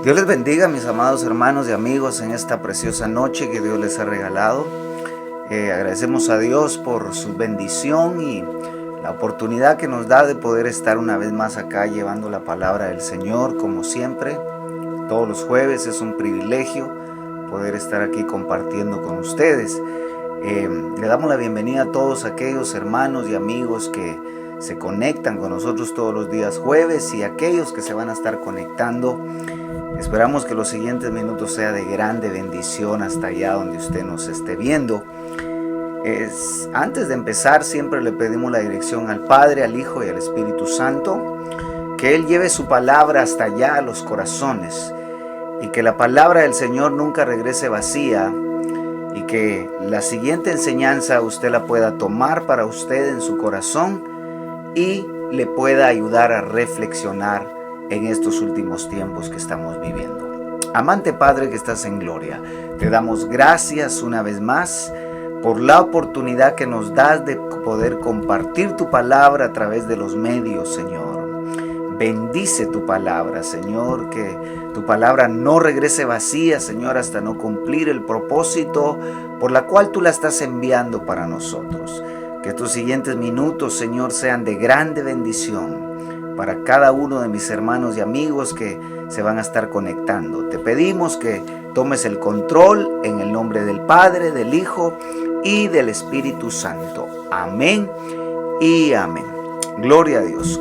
Dios les bendiga, mis amados hermanos y amigos, en esta preciosa noche que Dios les ha regalado. Agradecemos a Dios por su bendición y la oportunidad que nos da de poder estar una vez más acá llevando la palabra del Señor, como siempre. Todos los jueves es un privilegio poder estar aquí compartiendo con ustedes. Le damos la bienvenida a todos aquellos hermanos y amigos que se conectan con nosotros todos los días jueves y aquellos que se van a estar conectando. Esperamos que los siguientes minutos sea de grande bendición hasta allá donde usted nos esté viendo. Antes de empezar, siempre le pedimos la dirección al Padre, al Hijo y al Espíritu Santo, que Él lleve su palabra hasta allá a los corazones y que la palabra del Señor nunca regrese vacía y que la siguiente enseñanza usted la pueda tomar para usted en su corazón y le pueda ayudar a reflexionar en estos últimos tiempos que estamos viviendo. Amante Padre que estás en gloria, te damos gracias una vez más por la oportunidad que nos das de poder compartir tu palabra a través de los medios, Señor. Bendice tu palabra, Señor, que tu palabra no regrese vacía, Señor, hasta no cumplir el propósito por la cual tú la estás enviando para nosotros. Que estos siguientes minutos, Señor, sean de grande bendición para cada uno de mis hermanos y amigos que se van a estar conectando. Te pedimos que tomes el control en el nombre del Padre, del Hijo y del Espíritu Santo. Amén y amén. Gloria a Dios.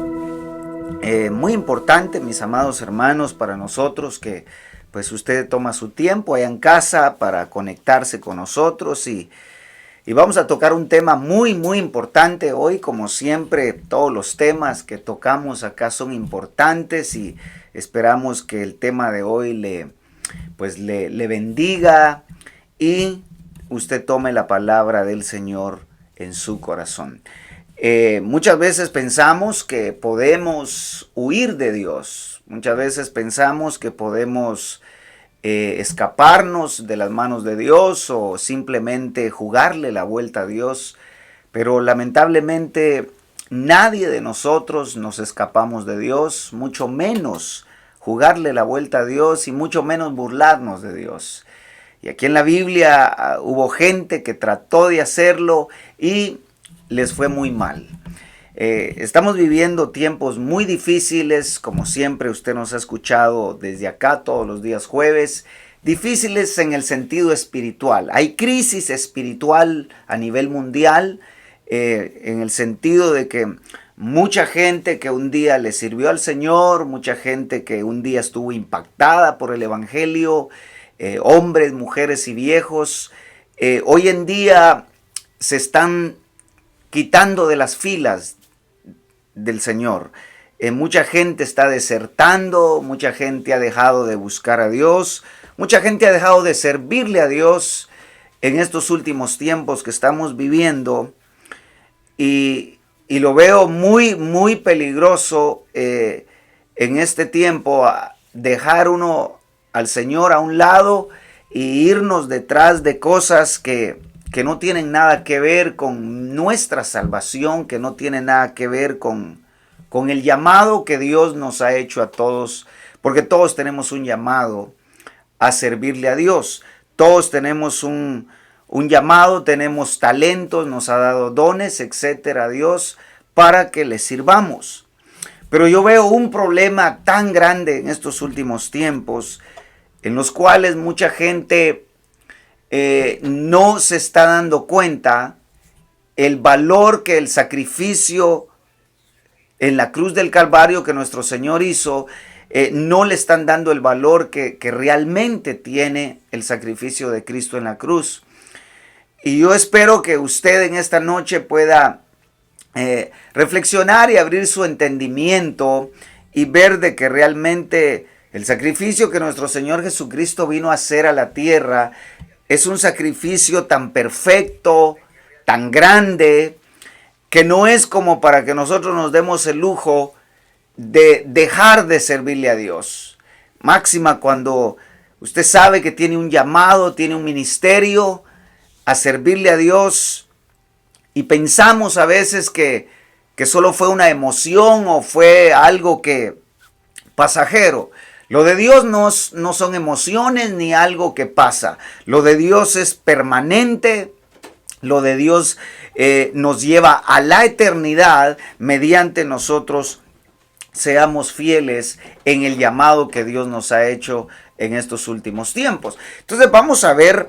Muy importante, mis amados hermanos, para nosotros que pues usted toma su tiempo allá en casa para conectarse con nosotros y vamos a tocar un tema muy importante hoy. Como siempre, todos los temas que tocamos acá son importantes y esperamos que el tema de hoy le bendiga y usted tome la palabra del Señor en su corazón. Muchas veces pensamos que podemos huir de Dios. Muchas veces pensamos que podemos escaparnos de las manos de Dios o simplemente jugarle la vuelta a Dios, pero lamentablemente nadie de nosotros nos escapamos de Dios, mucho menos jugarle la vuelta a Dios y mucho menos burlarnos de Dios. Y aquí en la Biblia hubo gente que trató de hacerlo y les fue muy mal. Estamos viviendo tiempos muy difíciles, como siempre usted nos ha escuchado desde acá todos los días jueves, difíciles en el sentido espiritual. Hay crisis espiritual a nivel mundial, en el sentido de que mucha gente que un día le sirvió al Señor, mucha gente que un día estuvo impactada por el Evangelio, hombres, mujeres y viejos, hoy en día se están quitando de las filas del Señor. Mucha gente está desertando, mucha gente ha dejado de buscar a Dios, mucha gente ha dejado de servirle a Dios en estos últimos tiempos que estamos viviendo y lo veo muy peligroso en este tiempo, dejar uno al Señor a un lado y irnos detrás de cosas que no tienen nada que ver con nuestra salvación, que no tienen nada que ver con el llamado que Dios nos ha hecho a todos, porque todos tenemos un llamado a servirle a Dios. Todos tenemos un llamado, tenemos talentos, nos ha dado dones, etcétera, a Dios, para que le sirvamos. Pero yo veo un problema tan grande en estos últimos tiempos, en los cuales mucha gente no se está dando cuenta el valor que el sacrificio en la cruz del Calvario que nuestro Señor hizo, no le están dando el valor que realmente tiene el sacrificio de Cristo en la cruz. Y yo espero que usted en esta noche pueda reflexionar y abrir su entendimiento y ver de que realmente el sacrificio que nuestro Señor Jesucristo vino a hacer a la tierra es un sacrificio tan perfecto, tan grande, que no es como para que nosotros nos demos el lujo de dejar de servirle a Dios. Máxima cuando usted sabe que tiene un llamado, tiene un ministerio a servirle a Dios y pensamos a veces que solo fue una emoción o fue algo que pasajero. Lo de Dios no son emociones ni algo que pasa. Lo de Dios es permanente. Lo de Dios nos lleva a la eternidad mediante nosotros seamos fieles en el llamado que Dios nos ha hecho en estos últimos tiempos. Entonces vamos a ver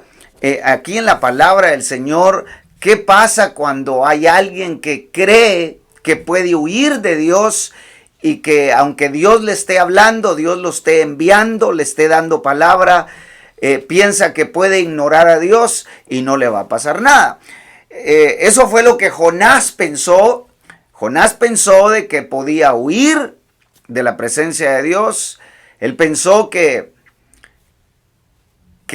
aquí en la palabra del Señor qué pasa cuando hay alguien que cree que puede huir de Dios y que aunque Dios le esté hablando, Dios lo esté enviando, le esté dando palabra, piensa que puede ignorar a Dios y no le va a pasar nada. Eso fue lo que Jonás pensó. Jonás pensó de que podía huir de la presencia de Dios. Él pensó que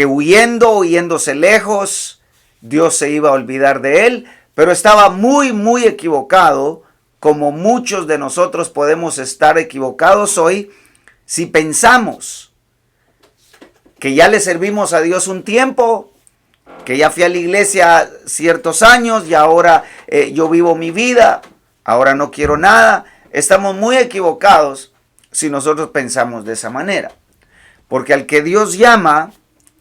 huyéndose lejos, Dios se iba a olvidar de él, pero estaba muy, muy equivocado, como muchos de nosotros podemos estar equivocados hoy si pensamos que ya le servimos a Dios un tiempo, que ya fui a la iglesia ciertos años y ahora yo vivo mi vida, ahora no quiero nada. Estamos muy equivocados si nosotros pensamos de esa manera. Porque al que Dios llama,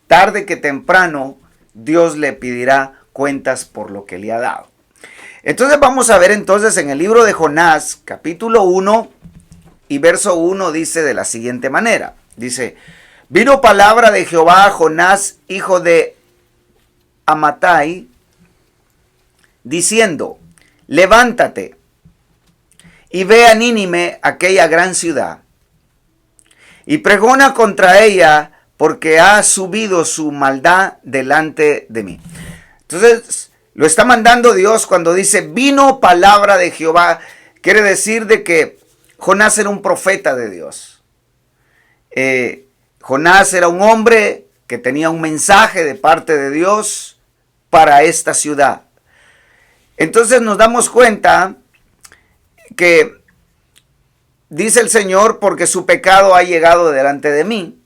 tarde que temprano, Dios le pedirá cuentas por lo que le ha dado. Entonces vamos a ver entonces en el libro de Jonás, capítulo 1 y verso 1 dice de la siguiente manera. Dice, vino palabra de Jehová a Jonás, hijo de Amittai, diciendo, levántate y ve a Nínive, aquella gran ciudad, y pregona contra ella, porque ha subido su maldad delante de mí. Entonces, lo está mandando Dios cuando dice, vino palabra de Jehová. Quiere decir de que Jonás era un profeta de Dios. Jonás era un hombre que tenía un mensaje de parte de Dios para esta ciudad. Entonces nos damos cuenta que dice el Señor, porque su pecado ha llegado delante de mí.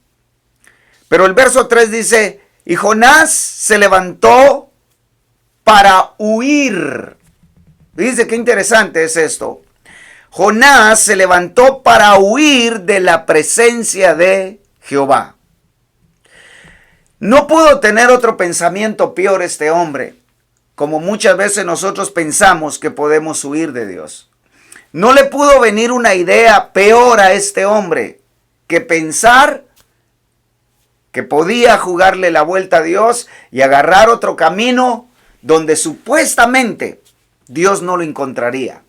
Pero el verso 3 dice, y Jonás se levantó para huir. Dice, qué interesante es esto. Jonás se levantó para huir de la presencia de Jehová. No pudo tener otro pensamiento peor este hombre, como muchas veces nosotros pensamos que podemos huir de Dios. No le pudo venir una idea peor a este hombre que pensar que podía jugarle la vuelta a Dios y agarrar otro camino donde supuestamente Dios no lo encontraría.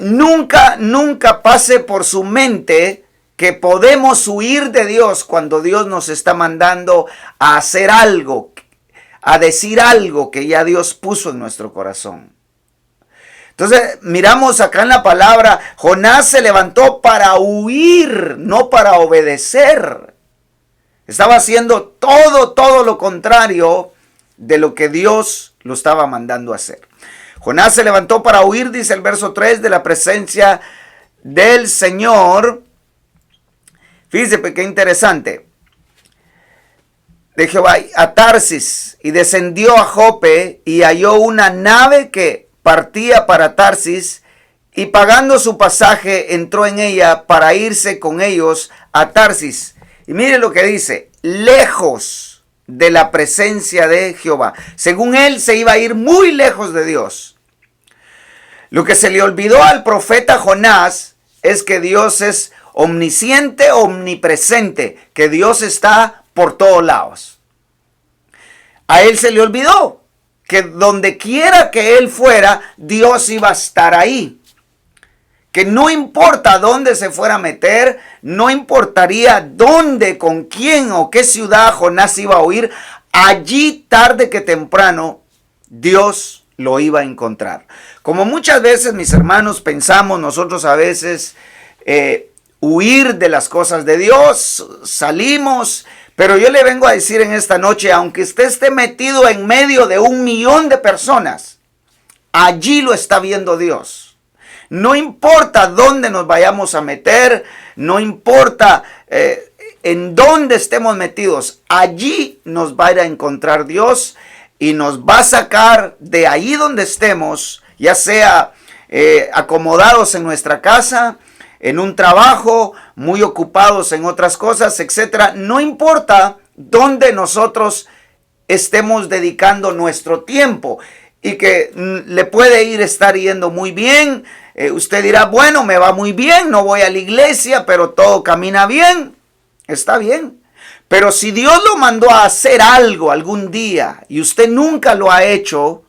Nunca pase por su mente que podemos huir de Dios cuando Dios nos está mandando a hacer algo, a decir algo que ya Dios puso en nuestro corazón. Entonces miramos acá en la palabra, Jonás se levantó para huir, no para obedecer. Estaba haciendo todo lo contrario de lo que Dios lo estaba mandando a hacer. Jonás se levantó para huir, dice el verso 3, de la presencia del Señor. Fíjense qué interesante. De Jehová a Tarsis, y descendió a Jope y halló una nave que partía para Tarsis, y pagando su pasaje entró en ella para irse con ellos a Tarsis. Y mire lo que dice, lejos de la presencia de Jehová. Según él se iba a ir muy lejos de Dios. Lo que se le olvidó al profeta Jonás es que Dios es omnisciente, omnipresente, que Dios está por todos lados. A él se le olvidó que donde quiera que él fuera, Dios iba a estar ahí. Que no importa dónde se fuera a meter, no importaría dónde, con quién o qué ciudad Jonás iba a huir, allí tarde que temprano Dios lo iba a encontrar. Como muchas veces, mis hermanos, pensamos nosotros a veces huir de las cosas de Dios, salimos, pero yo le vengo a decir en esta noche, aunque usted esté metido en medio de 1 millón de personas, allí lo está viendo Dios. No importa dónde nos vayamos a meter, no importa en dónde estemos metidos, allí nos va a ir a encontrar Dios y nos va a sacar de ahí donde estemos, ya sea acomodados en nuestra casa, en un trabajo, muy ocupados en otras cosas, etc. No importa dónde nosotros estemos dedicando nuestro tiempo y que le puede estar yendo muy bien. Usted dirá, bueno, me va muy bien, no voy a la iglesia, pero todo camina bien. Está bien. Pero si Dios lo mandó a hacer algo algún día y usted nunca lo ha hecho,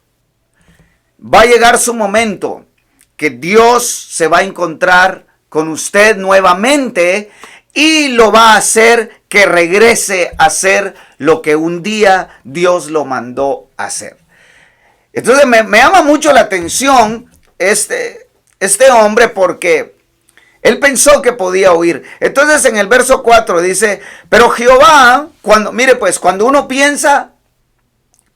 va a llegar su momento que Dios se va a encontrar con usted nuevamente y lo va a hacer que regrese a hacer lo que un día Dios lo mandó a hacer. Entonces me llama mucho la atención este hombre, porque él pensó que podía huir. Entonces en el verso 4 dice, pero Jehová, cuando uno piensa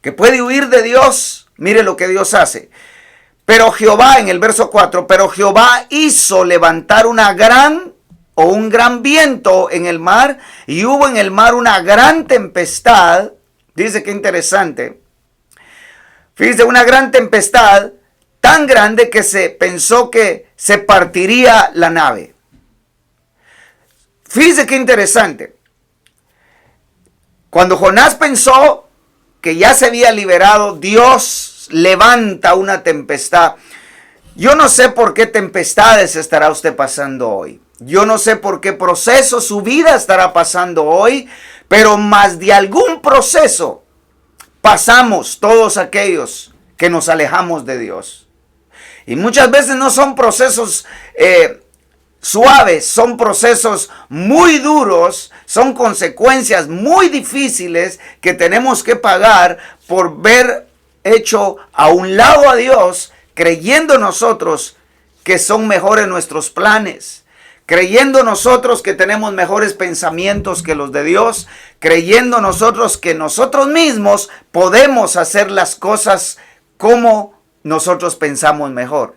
que puede huir de Dios, mire lo que Dios hace. Pero Jehová, en el verso 4, pero Jehová hizo levantar un gran viento en el mar, y hubo en el mar una gran tempestad. Dice que interesante. Fíjese, una gran tempestad tan grande que se pensó que se partiría la nave. Fíjese qué interesante. Cuando Jonás pensó que ya se había liberado, Dios levanta una tempestad. Yo no sé por qué tempestades estará usted pasando hoy. Yo no sé por qué proceso su vida estará pasando hoy, pero más de algún proceso pasamos todos aquellos que nos alejamos de Dios. Y muchas veces no son procesos suaves, son procesos muy duros, son consecuencias muy difíciles que tenemos que pagar por ver hecho a un lado a Dios, creyendo nosotros que son mejores nuestros planes, creyendo nosotros que tenemos mejores pensamientos que los de Dios, creyendo nosotros que nosotros mismos podemos hacer las cosas como nosotros pensamos mejor.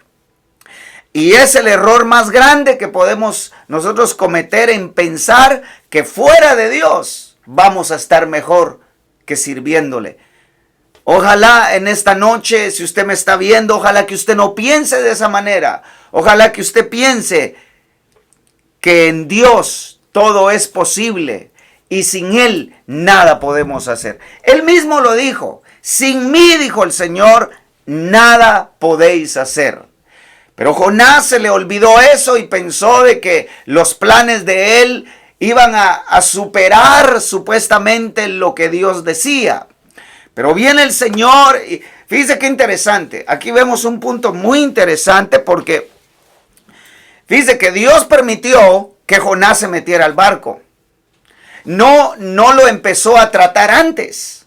Y es el error más grande que podemos nosotros cometer, en pensar que fuera de Dios vamos a estar mejor que sirviéndole. Ojalá en esta noche, si usted me está viendo, ojalá que usted no piense de esa manera. Ojalá que usted piense que en Dios todo es posible y sin Él nada podemos hacer. Él mismo lo dijo. Sin mí, dijo el Señor, nada podéis hacer. Pero Jonás se le olvidó eso y pensó de que los planes de él iban a superar supuestamente lo que Dios decía. Pero viene el Señor y fíjese qué interesante. Aquí vemos un punto muy interesante, porque fíjese que Dios permitió que Jonás se metiera al barco. No lo empezó a tratar antes.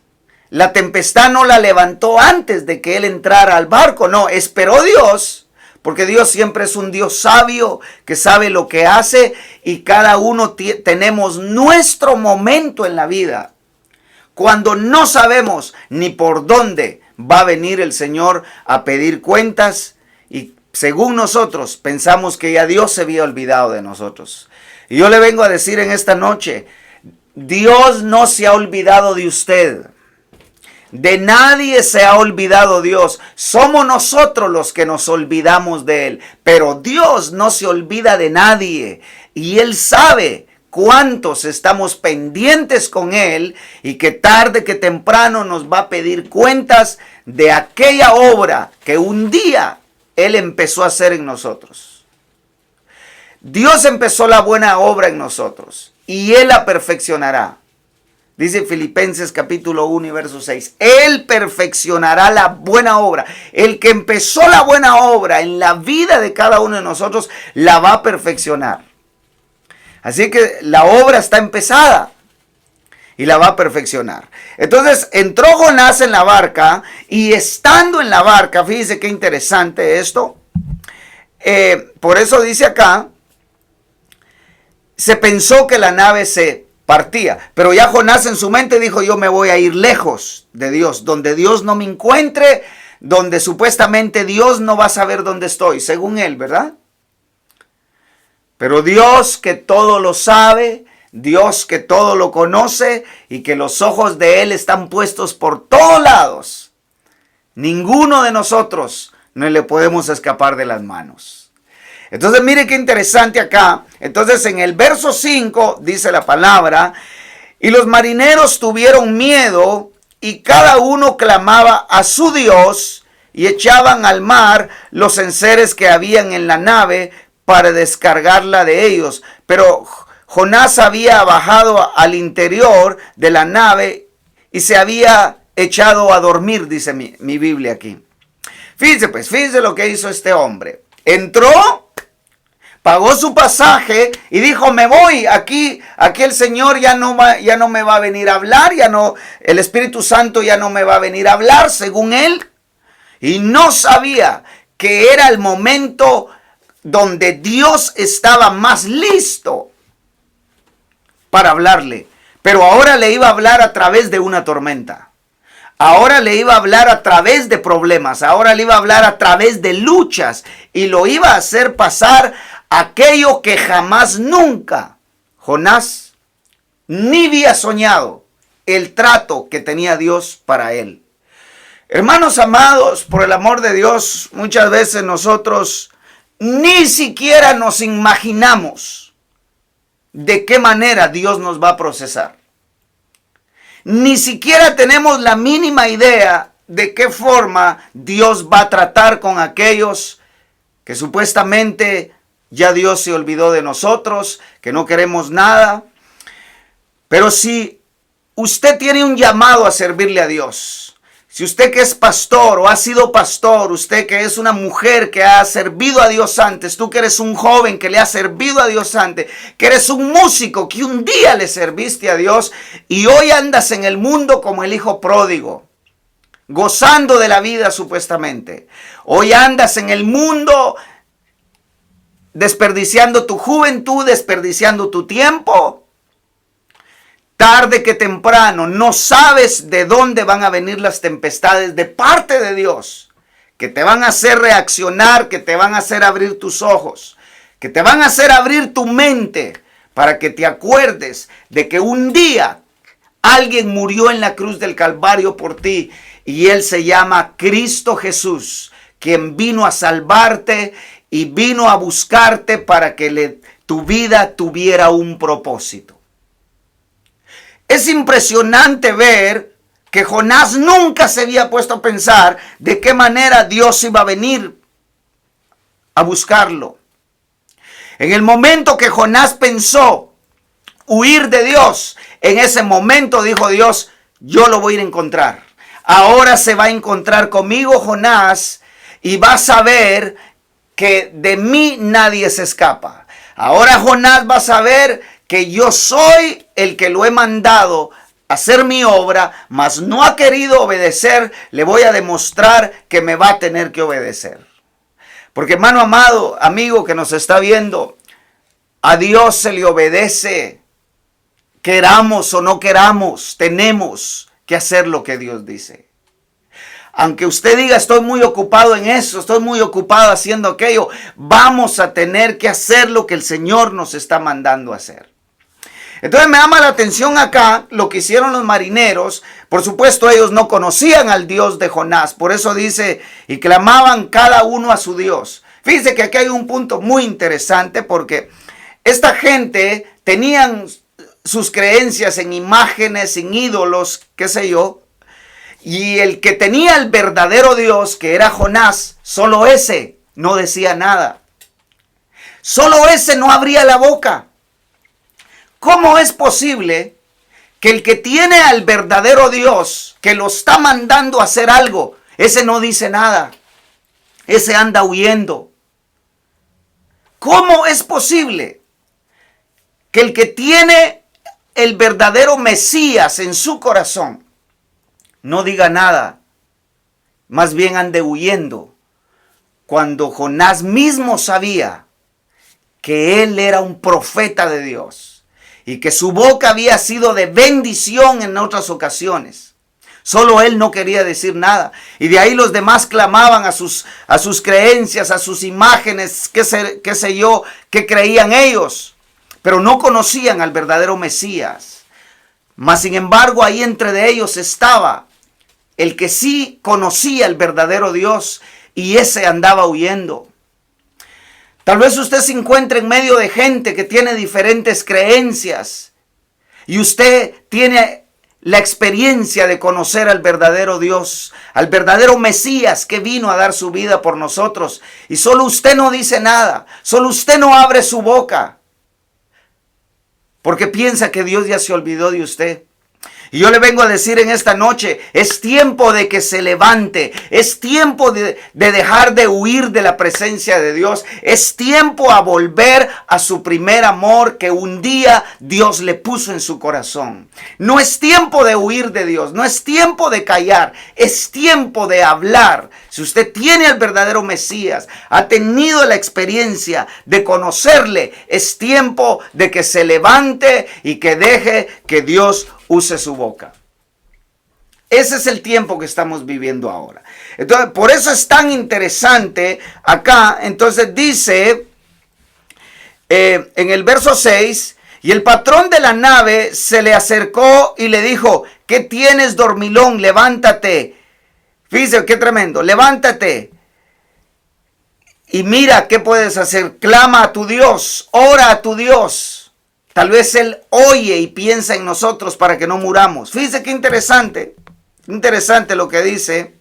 La tempestad no la levantó antes de que él entrara al barco. No, esperó Dios. Porque Dios siempre es un Dios sabio, que sabe lo que hace, y cada uno tenemos nuestro momento en la vida, cuando no sabemos ni por dónde va a venir el Señor a pedir cuentas, y según nosotros pensamos que ya Dios se había olvidado de nosotros. Y yo le vengo a decir en esta noche, Dios no se ha olvidado de usted. De nadie se ha olvidado Dios. Somos nosotros los que nos olvidamos de Él. Pero Dios no se olvida de nadie. Y Él sabe cuántos estamos pendientes con Él, y que tarde que temprano nos va a pedir cuentas de aquella obra que un día Él empezó a hacer en nosotros. Dios empezó la buena obra en nosotros y Él la perfeccionará. Dice Filipenses capítulo 1 y verso 6. Él perfeccionará la buena obra. El que empezó la buena obra en la vida de cada uno de nosotros, la va a perfeccionar. Así que la obra está empezada y la va a perfeccionar. Entonces entró Jonás en la barca, y estando en la barca, fíjese qué interesante esto. Por eso dice acá, se pensó que la nave se partía. Pero ya Jonás en su mente dijo, yo me voy a ir lejos de Dios, donde Dios no me encuentre, donde supuestamente Dios no va a saber dónde estoy, según él, ¿verdad? Pero Dios, que todo lo sabe, Dios que todo lo conoce, y que los ojos de Él están puestos por todos lados, ninguno de nosotros no le podemos escapar de las manos. Entonces mire qué interesante acá. Entonces en el verso 5 dice la palabra, y los marineros tuvieron miedo y cada uno clamaba a su Dios y echaban al mar los enseres que habían en la nave para descargarla de ellos. Pero Jonás había bajado al interior de la nave y se había echado a dormir, dice mi Biblia aquí. Fíjense lo que hizo este hombre. Entró, pagó su pasaje y dijo, me voy, aquí el Señor ya no me va a venir a hablar, el Espíritu Santo ya no me va a venir a hablar, según él. Y no sabía que era el momento donde Dios estaba más listo para hablarle. Pero ahora le iba a hablar a través de una tormenta. Ahora le iba a hablar a través de problemas. Ahora le iba a hablar a través de luchas. Y lo iba a hacer pasar aquello que jamás nunca Jonás ni había soñado. El trato que tenía Dios para él. Hermanos amados, por el amor de Dios, muchas veces nosotros ni siquiera nos imaginamos de qué manera Dios nos va a procesar. Ni siquiera tenemos la mínima idea de qué forma Dios va a tratar con aquellos que supuestamente ya Dios se olvidó de nosotros, que no queremos nada. Pero si usted tiene un llamado a servirle a Dios, si usted que es pastor o ha sido pastor, usted que es una mujer que ha servido a Dios antes, tú que eres un joven que le ha servido a Dios antes, que eres un músico que un día le serviste a Dios y hoy andas en el mundo como el hijo pródigo, gozando de la vida supuestamente. Hoy andas en el mundo desperdiciando tu juventud, desperdiciando tu tiempo. Tarde que temprano, no sabes de dónde van a venir las tempestades de parte de Dios, que te van a hacer reaccionar, que te van a hacer abrir tus ojos, que te van a hacer abrir tu mente para que te acuerdes de que un día alguien murió en la cruz del Calvario por ti y Él se llama Cristo Jesús, quien vino a salvarte y vino a buscarte para que tu vida tuviera un propósito. Es impresionante ver que Jonás nunca se había puesto a pensar de qué manera Dios iba a venir a buscarlo. En el momento que Jonás pensó huir de Dios, en ese momento dijo Dios, yo lo voy a ir a encontrar. Ahora se va a encontrar conmigo Jonás y va a saber que de mí nadie se escapa. Ahora Jonás va a saber que yo soy el que lo he mandado a hacer mi obra, mas no ha querido obedecer, le voy a demostrar que me va a tener que obedecer. Porque hermano amado, amigo que nos está viendo, a Dios se le obedece, queramos o no queramos, tenemos que hacer lo que Dios dice. Aunque usted diga, estoy muy ocupado en eso, estoy muy ocupado haciendo aquello, vamos a tener que hacer lo que el Señor nos está mandando a hacer. Entonces me llama la atención acá lo que hicieron los marineros. Por supuesto ellos no conocían al Dios de Jonás. Por eso dice, y clamaban cada uno a su Dios. Fíjense que aquí hay un punto muy interesante porque esta gente tenían sus creencias en imágenes, en ídolos, qué sé yo. Y el que tenía el verdadero Dios, que era Jonás, solo ese no decía nada. Solo ese no abría la boca. ¿Cómo es posible que el que tiene al verdadero Dios, que lo está mandando a hacer algo, ese no dice nada? Ese anda huyendo. ¿Cómo es posible que el que tiene el verdadero Mesías en su corazón no diga nada? Más bien ande huyendo. Cuando Jonás mismo sabía que él era un profeta de Dios. Y que su boca había sido de bendición en otras ocasiones. Solo él no quería decir nada. Y de ahí los demás clamaban a sus creencias, a sus imágenes, qué sé yo, qué creían ellos. Pero no conocían al verdadero Mesías. Mas sin embargo ahí entre de ellos estaba el que sí conocía el verdadero Dios. Y ese andaba huyendo. Tal vez usted se encuentre en medio de gente que tiene diferentes creencias y usted tiene la experiencia de conocer al verdadero Dios, al verdadero Mesías que vino a dar su vida por nosotros. Y solo usted no dice nada, solo usted no abre su boca, porque piensa que Dios ya se olvidó de usted. Y yo le vengo a decir en esta noche, es tiempo de que se levante, es tiempo de dejar de huir de la presencia de Dios, es tiempo a volver a su primer amor que un día Dios le puso en su corazón. No es tiempo de huir de Dios, no es tiempo de callar, es tiempo de hablar. Si usted tiene al verdadero Mesías, ha tenido la experiencia de conocerle, es tiempo de que se levante y que deje que Dios use su boca. Ese es el tiempo que estamos viviendo ahora. Entonces, por eso es tan interesante acá. Entonces dice en el verso 6, y el patrón de la nave se le acercó y le dijo, ¿qué tienes, dormilón? Levántate. Fíjese qué tremendo. Levántate y mira qué puedes hacer. Clama a tu Dios, ora a tu Dios. Tal vez Él oye y piensa en nosotros para que no muramos. Fíjese qué interesante. Interesante lo que dice.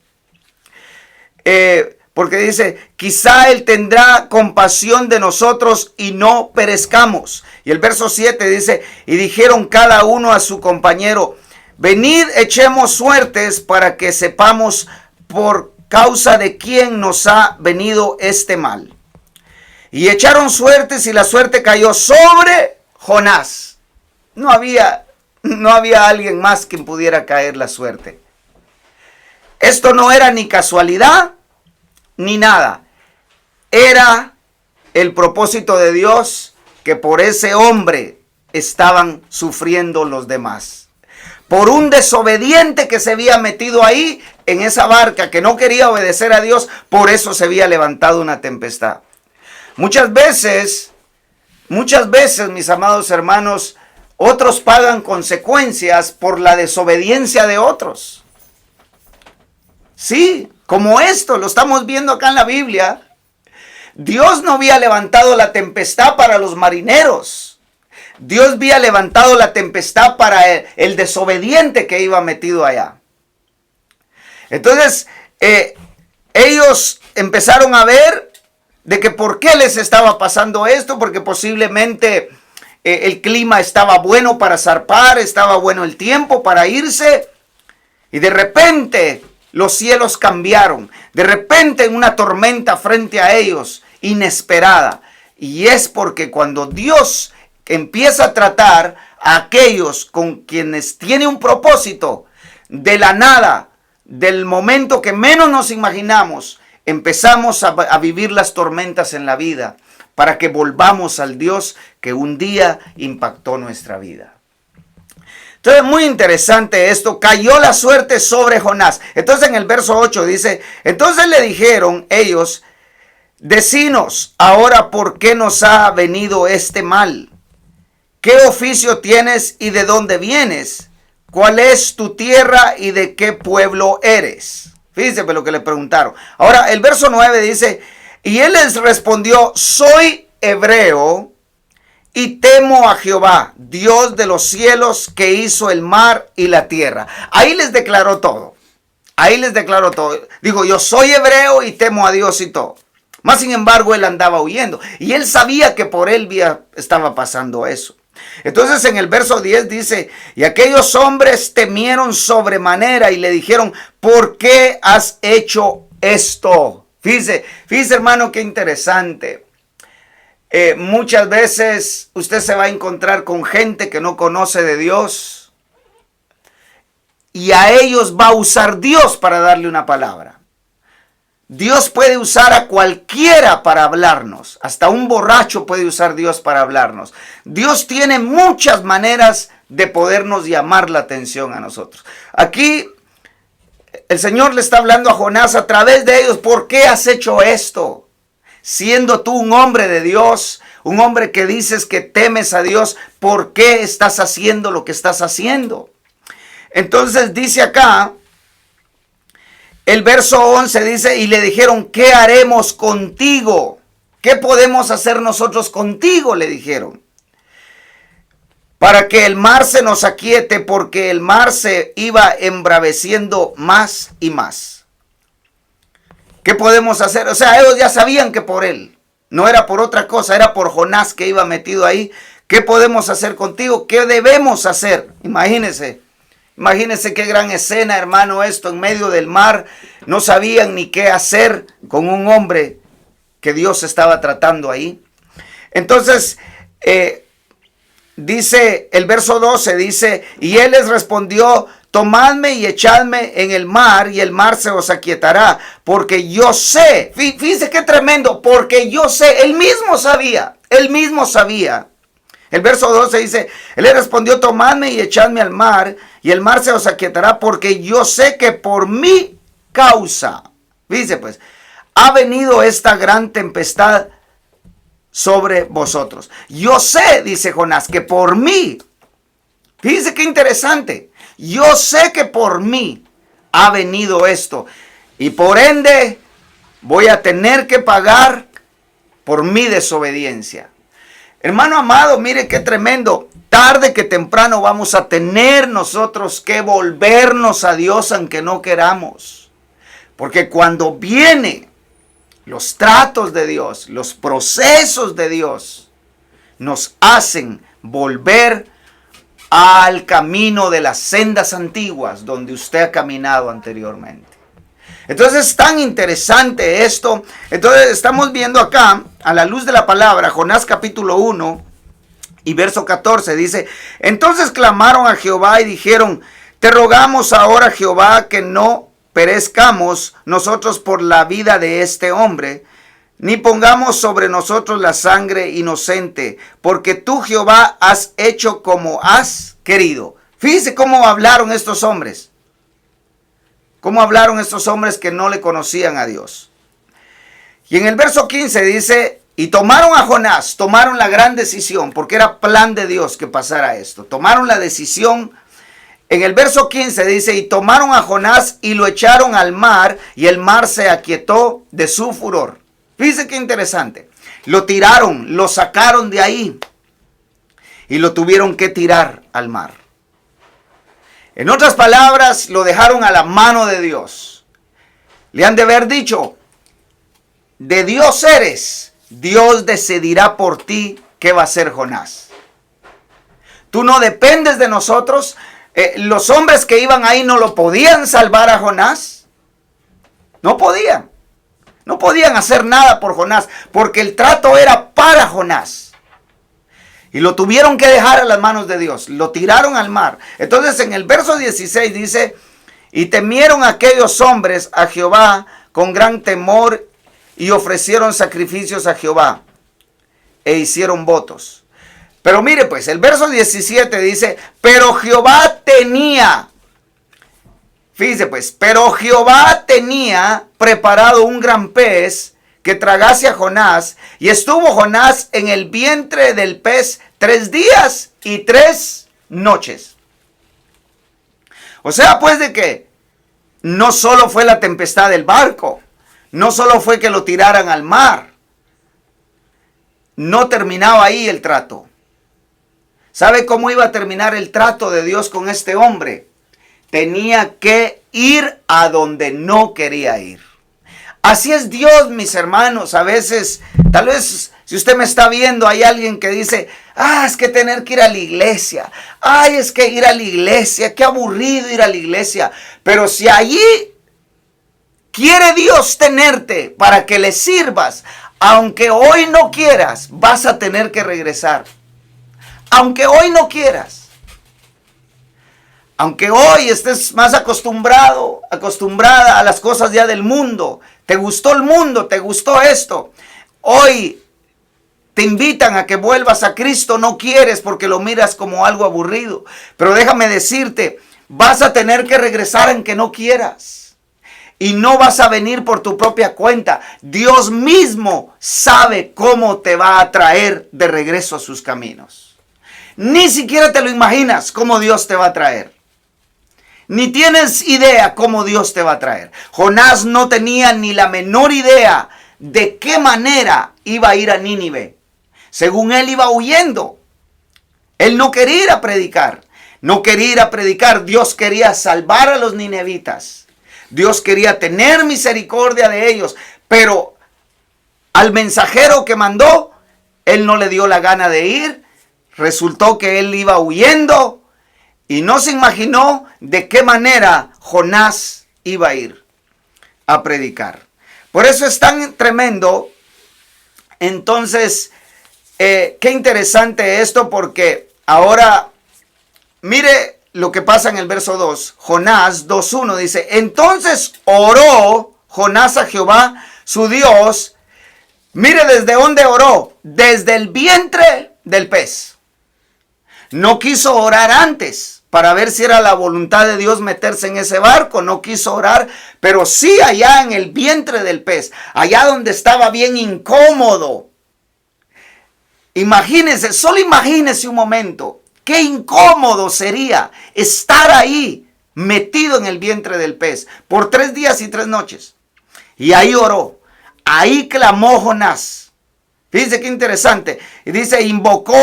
Porque dice, quizá Él tendrá compasión de nosotros y no perezcamos. Y el verso 7 dice, y dijeron cada uno a su compañero, venid, echemos suertes para que sepamos por causa de quién nos ha venido este mal. Y echaron suertes y la suerte cayó sobre Jonás. No había alguien más quien pudiera caer la suerte. Esto no era ni casualidad ni nada. Era el propósito de Dios que por ese hombre estaban sufriendo los demás. Por un desobediente que se había metido ahí en esa barca, que no quería obedecer a Dios, por eso se había levantado una tempestad. Muchas veces, mis amados hermanos, otros pagan consecuencias por la desobediencia de otros. Sí, como esto, lo estamos viendo acá en la Biblia. Dios no había levantado la tempestad para los marineros. Dios había levantado la tempestad para el desobediente que iba metido allá. Entonces, ellos empezaron a ver de que por qué les estaba pasando esto, porque posiblemente el clima estaba bueno para zarpar, estaba bueno el tiempo para irse, y de repente los cielos cambiaron, de repente una tormenta frente a ellos, inesperada, y es porque cuando Dios empieza a tratar a aquellos con quienes tiene un propósito, de la nada, del momento que menos nos imaginamos, empezamos a vivir las tormentas en la vida para que volvamos al Dios que un día impactó nuestra vida. Entonces, muy interesante esto. Cayó la suerte sobre Jonás. Entonces, en el verso 8 dice, entonces le dijeron ellos, decinos ahora por qué nos ha venido este mal. ¿Qué oficio tienes y de dónde vienes? ¿Cuál es tu tierra y de qué pueblo eres? Fíjense lo que le preguntaron. Ahora, el verso 9 dice, y él les respondió, soy hebreo y temo a Jehová, Dios de los cielos, que hizo el mar y la tierra. Ahí les declaró todo. Ahí les declaró todo. Digo, yo soy hebreo y temo a Dios y todo. Más sin embargo, él andaba huyendo. Y él sabía que por él estaba pasando eso. Entonces en el verso 10 dice, y aquellos hombres temieron sobremanera y le dijeron, ¿por qué has hecho esto? Fíjese hermano, qué interesante. Muchas veces usted se va a encontrar con gente que no conoce de Dios y a ellos va a usar Dios para darle una palabra. Dios puede usar a cualquiera para hablarnos. Hasta un borracho puede usar Dios para hablarnos. Dios tiene muchas maneras de podernos llamar la atención a nosotros. Aquí el Señor le está hablando a Jonás a través de ellos. ¿Por qué has hecho esto? Siendo tú un hombre de Dios, un hombre que dices que temes a Dios, ¿por qué estás haciendo lo que estás haciendo? Entonces dice acá, el verso 11 dice, y le dijeron, ¿qué haremos contigo? ¿qué podemos hacer nosotros contigo?, le dijeron. Para que el mar se nos aquiete, porque el mar se iba embraveciendo más y más. ¿Qué podemos hacer? O sea, ellos ya sabían que por él, no era por otra cosa, era por Jonás que iba metido ahí. ¿Qué podemos hacer contigo? ¿Qué debemos hacer? Imagínense qué gran escena, hermano, esto en medio del mar. No sabían ni qué hacer con un hombre que Dios estaba tratando ahí. Entonces, dice el verso 12, dice, y él les respondió, tomadme y echadme en el mar, y el mar se os aquietará, porque yo sé, fíjense qué tremendo, porque yo sé, él mismo sabía. El verso 12 dice, él le respondió, tomadme y echadme al mar, y el mar se os aquietará, porque yo sé que por mi causa, fíjense pues, ha venido esta gran tempestad sobre vosotros. Yo sé, dice Jonás, que por mí, fíjense qué interesante, yo sé que por mí ha venido esto, y por ende voy a tener que pagar por mi desobediencia. Hermano amado, mire qué tremendo. Tarde que temprano vamos a tener nosotros que volvernos a Dios aunque no queramos. Porque cuando vienen los tratos de Dios, los procesos de Dios, nos hacen volver al camino de las sendas antiguas donde usted ha caminado anteriormente. Entonces es tan interesante esto. Entonces estamos viendo acá, a la luz de la palabra, Jonás capítulo 1 y verso 14 dice, entonces clamaron a Jehová y dijeron, te rogamos ahora, Jehová, que no perezcamos nosotros por la vida de este hombre, ni pongamos sobre nosotros la sangre inocente, porque tú, Jehová, has hecho como has querido. Fíjense cómo hablaron estos hombres. ¿Cómo hablaron estos hombres que no le conocían a Dios? Y en el verso 15 dice, y tomaron a Jonás, tomaron la gran decisión, porque era plan de Dios que pasara esto. Tomaron la decisión. En el verso 15 dice, y tomaron a Jonás y lo echaron al mar, y el mar se aquietó de su furor. Fíjense qué interesante. Lo tiraron, lo sacaron de ahí, y lo tuvieron que tirar al mar. En otras palabras, lo dejaron a la mano de Dios. Le han de haber dicho, de Dios eres, Dios decidirá por ti qué va a hacer Jonás. Tú no dependes de nosotros. Los hombres que iban ahí no lo podían salvar a Jonás. No podían. No podían hacer nada por Jonás, porque el trato era para Jonás. Y lo tuvieron que dejar a las manos de Dios. Lo tiraron al mar. Entonces en el verso 16 dice, y temieron aquellos hombres a Jehová con gran temor y ofrecieron sacrificios a Jehová e hicieron votos. Pero mire pues, el verso 17 dice, pero Jehová tenía, fíjese pues, pero Jehová tenía preparado un gran pez que tragase a Jonás, y estuvo Jonás en el vientre del pez 3 días y 3 noches. O sea, pues, de que no solo fue la tempestad del barco, no solo fue que lo tiraran al mar, no terminaba ahí el trato. ¿Sabe cómo iba a terminar el trato de Dios con este hombre? Tenía que ir a donde no quería ir. Así es Dios, mis hermanos. A veces, tal vez, si usted me está viendo, hay alguien que dice, es que tener que ir a la iglesia. Es que ir a la iglesia, qué aburrido ir a la iglesia. Pero si allí quiere Dios tenerte para que le sirvas, aunque hoy no quieras, vas a tener que regresar. Aunque hoy no quieras. Aunque hoy estés más acostumbrada a las cosas ya del mundo, te gustó el mundo, te gustó esto, hoy te invitan a que vuelvas a Cristo, no quieres porque lo miras como algo aburrido. Pero déjame decirte, vas a tener que regresar aunque no quieras. Y no vas a venir por tu propia cuenta. Dios mismo sabe cómo te va a traer de regreso a sus caminos. Ni siquiera te lo imaginas cómo Dios te va a traer. Ni tienes idea cómo Dios te va a traer. Jonás no tenía ni la menor idea de qué manera iba a ir a Nínive. Según él iba huyendo. Él no quería ir a predicar. No quería ir a predicar. Dios quería salvar a los ninevitas. Dios quería tener misericordia de ellos. Pero al mensajero que mandó, él no le dio la gana de ir. Resultó que él iba huyendo y no se imaginó de qué manera Jonás iba a ir a predicar. Por eso es tan tremendo. Entonces, qué interesante esto, porque ahora, mire lo que pasa en el verso 2. Jonás 2:1 dice, entonces oró Jonás a Jehová, su Dios. Mire desde dónde oró, desde el vientre del pez. No quiso orar antes para ver si era la voluntad de Dios meterse en ese barco. No quiso orar, pero sí allá en el vientre del pez, allá donde estaba bien incómodo. Imagínense, solo imagínense un momento, qué incómodo sería estar ahí metido en el vientre del pez por 3 días y 3 noches. Y ahí oró, ahí clamó Jonás. Fíjense qué interesante. Y dice, invoqué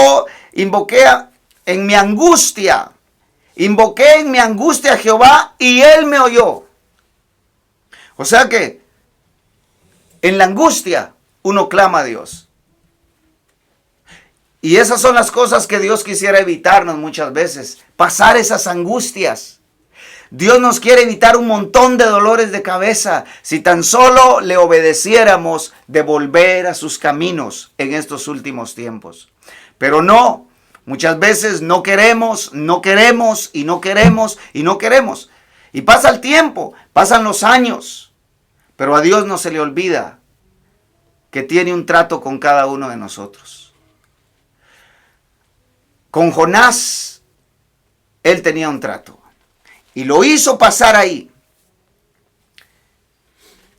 en mi angustia a Jehová y él me oyó. O sea que en la angustia uno clama a Dios. Y esas son las cosas que Dios quisiera evitarnos muchas veces. Pasar esas angustias. Dios nos quiere evitar un montón de dolores de cabeza si tan solo le obedeciéramos de volver a sus caminos en estos últimos tiempos. Pero no. Muchas veces no queremos. Y pasa el tiempo, pasan los años. Pero a Dios no se le olvida que tiene un trato con cada uno de nosotros. Con Jonás, él tenía un trato. Y lo hizo pasar ahí.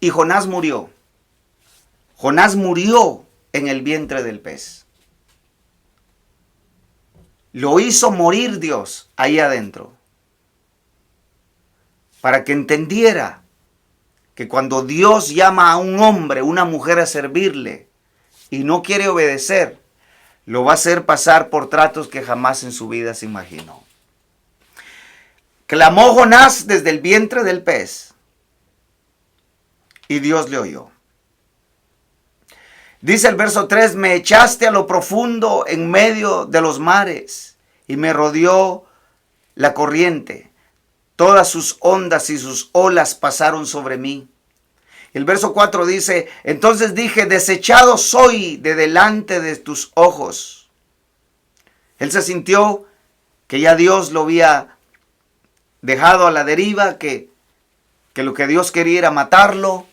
Y Jonás murió. Jonás murió en el vientre del pez. Lo hizo morir Dios ahí adentro. Para que entendiera que cuando Dios llama a un hombre, una mujer a servirle y no quiere obedecer, lo va a hacer pasar por tratos que jamás en su vida se imaginó. Clamó Jonás desde el vientre del pez y Dios le oyó. Dice el verso 3, me echaste a lo profundo en medio de los mares y me rodeó la corriente. Todas sus ondas y sus olas pasaron sobre mí. El verso 4 dice, entonces dije, desechado soy de delante de tus ojos. Él se sintió que ya Dios lo había dejado a la deriva, que lo que Dios quería era matarlo,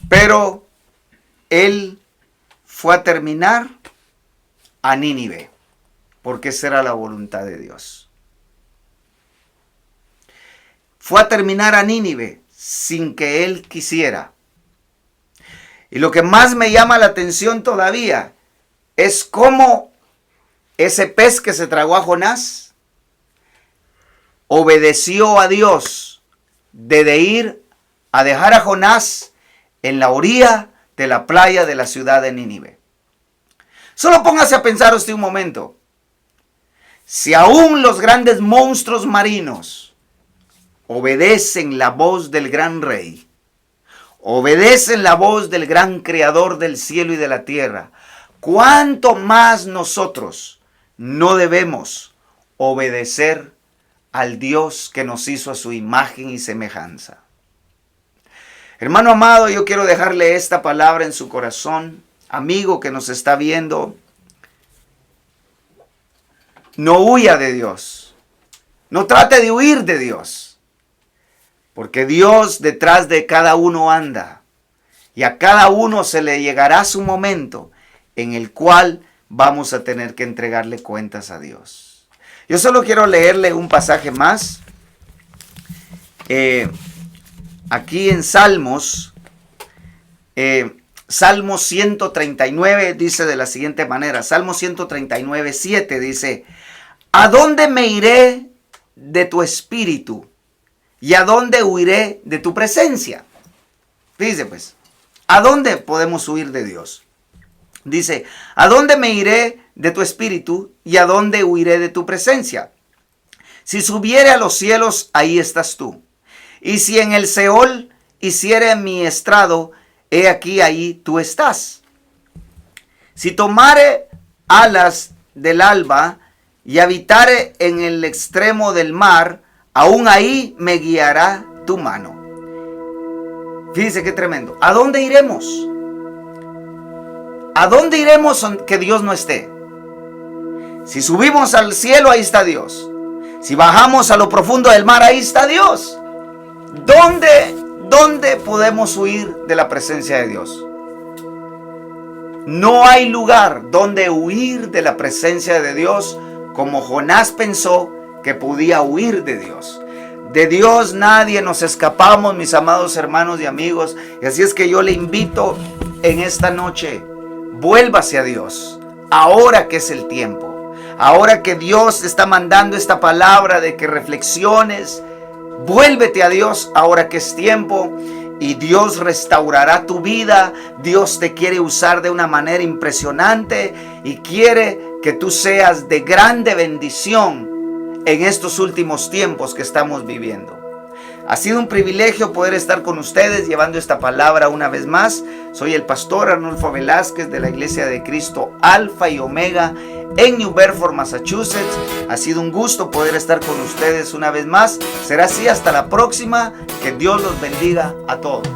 pero él fue a terminar a Nínive, porque esa era la voluntad de Dios. Fue a terminar a Nínive sin que él quisiera. Y lo que más me llama la atención todavía es cómo ese pez que se tragó a Jonás obedeció a Dios de ir a dejar a Jonás en la orilla de la playa de la ciudad de Nínive. Solo póngase a pensar usted un momento. Si aún los grandes monstruos marinos obedecen la voz del gran rey, obedecen la voz del gran creador del cielo y de la tierra, ¿cuánto más nosotros no debemos obedecer al Dios que nos hizo a su imagen y semejanza? Hermano amado, yo quiero dejarle esta palabra en su corazón. Amigo que nos está viendo, no huya de Dios. No trate de huir de Dios. Porque Dios detrás de cada uno anda. Y a cada uno se le llegará su momento en el cual vamos a tener que entregarle cuentas a Dios. Yo solo quiero leerle un pasaje más. Aquí en Salmos, Salmo 139 dice de la siguiente manera. Salmo 139, 7 dice, ¿a dónde me iré de tu espíritu? ¿Y a dónde huiré de tu presencia? Dice pues, ¿A dónde podemos huir de Dios? Dice, ¿a dónde me iré de tu espíritu y a dónde huiré de tu presencia? Si subiere a los cielos, ahí estás tú. Y si en el Seol hiciere mi estrado, he aquí, ahí tú estás. Si tomare alas del alba y habitare en el extremo del mar, aún ahí me guiará tu mano. Fíjense qué tremendo. ¿A dónde iremos? ¿A dónde iremos que Dios no esté? Si subimos al cielo, ahí está Dios. Si bajamos a lo profundo del mar, ahí está Dios. ¿Dónde podemos huir de la presencia de Dios? No hay lugar donde huir de la presencia de Dios como Jonás pensó que podía huir de Dios. De Dios nadie nos escapamos, mis amados hermanos y amigos. Y así es que yo le invito en esta noche, vuélvase a Dios, ahora que es el tiempo. Ahora que Dios está mandando esta palabra de que reflexiones, vuélvete a Dios ahora que es tiempo. Y Dios restaurará tu vida. Dios te quiere usar de una manera impresionante y quiere que tú seas de grande bendición en estos últimos tiempos que estamos viviendo. Ha sido un privilegio poder estar con ustedes llevando esta palabra una vez más. Soy el pastor Arnulfo Velázquez de la Iglesia de Cristo Alfa y Omega en New Bedford, Massachusetts. Ha sido un gusto poder estar con ustedes una vez más. Será así hasta la próxima. Que Dios los bendiga a todos.